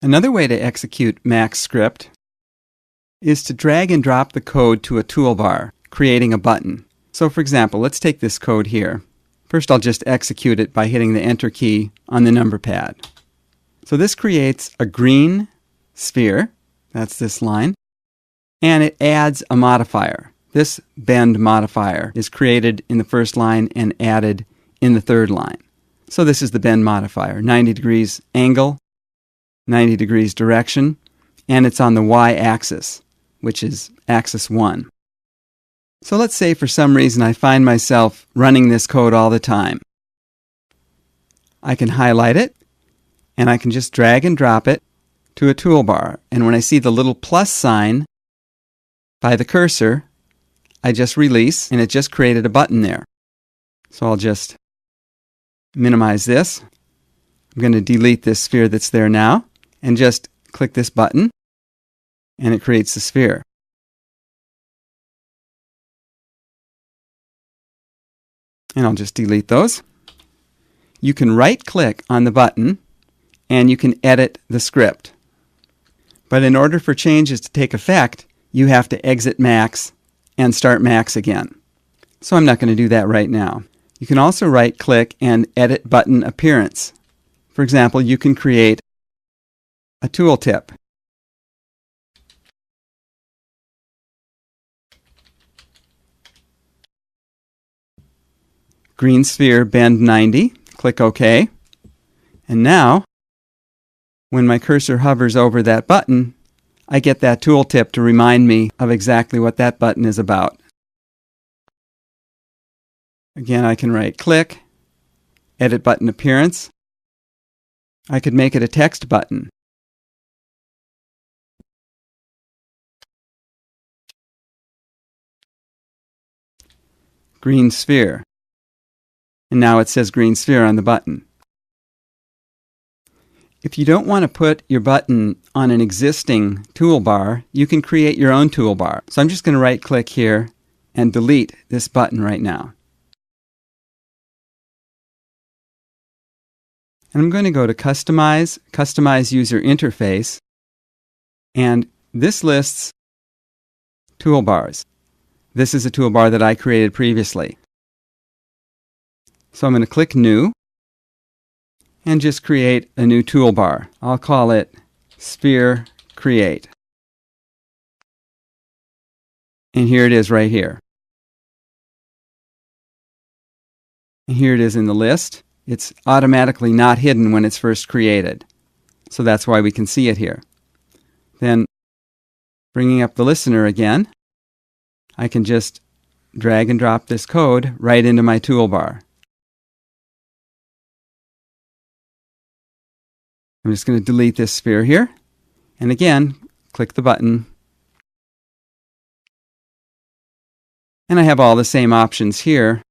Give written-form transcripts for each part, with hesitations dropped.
Another way to execute Max script is to drag and drop the code to a toolbar, creating a button. So for example, let's take this code here. First I'll just execute it by hitting the Enter key on the number pad. So this creates a green sphere, that's this line, and it adds a modifier. This bend modifier is created in the first line and added in the third line. So this is the bend modifier, 90 degrees angle, 90 degrees direction, and it's on the y-axis, which is axis 1. So let's say for some reason I find myself running this code all the time. I can highlight it, and I can just drag and drop it to a toolbar. And when I see the little plus sign by the cursor, I just release, and it just created a button there. So I'll just minimize this. I'm going to delete this sphere that's there now, and just click this button, and it creates the sphere. And I'll just delete those. You can right-click on the button, and you can edit the script. But in order for changes to take effect, you have to exit Max and start Max again. So I'm not going to do that right now. You can also right-click and edit button appearance. For example, you can create a tooltip. Green sphere, bend 90. Click OK. And now, when my cursor hovers over that button, I get that tooltip to remind me of exactly what that button is about. Again, I can right-click, edit button appearance. I could make it a text button. Green sphere. And now it says green sphere on the button. If you don't want to put your button on an existing toolbar, you can create your own toolbar. So I'm just going to right-click here and delete this button right now. And I'm going to go to Customize, Customize User Interface, and this lists toolbars. This is a toolbar that I created previously. So I'm going to click New and just create a new toolbar. I'll call it Sphere Create. And here it is right here. And here it is in the list. It's automatically not hidden when it's first created. So that's why we can see it here. Then, bringing up the listener again, I can just drag and drop this code right into my toolbar. I'm just going to delete this sphere here, and again, click the button. And I have all the same options here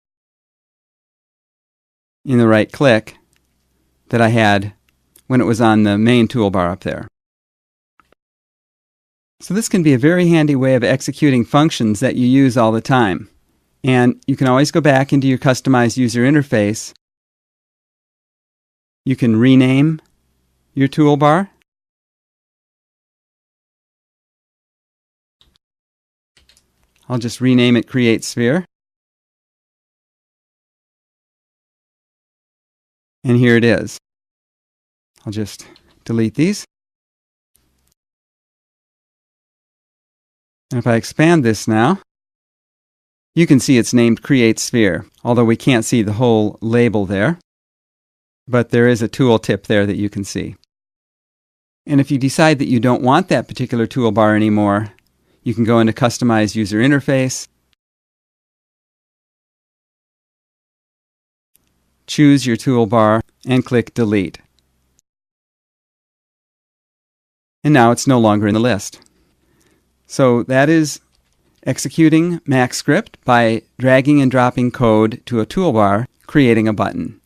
in the right click that I had when it was on the main toolbar up there. So this can be a very handy way of executing functions that you use all the time. And you can always go back into your customized user interface. You can rename your toolbar. I'll just rename it Create Sphere. And here it is. I'll just delete these. And if I expand this now, you can see it's named Create Sphere, although we can't see the whole label there. But there is a tooltip there that you can see. And if you decide that you don't want that particular toolbar anymore, you can go into Customize User Interface, choose your toolbar, and click Delete. And now it's no longer in the list. So that is executing Max script by dragging and dropping code to a toolbar, creating a button.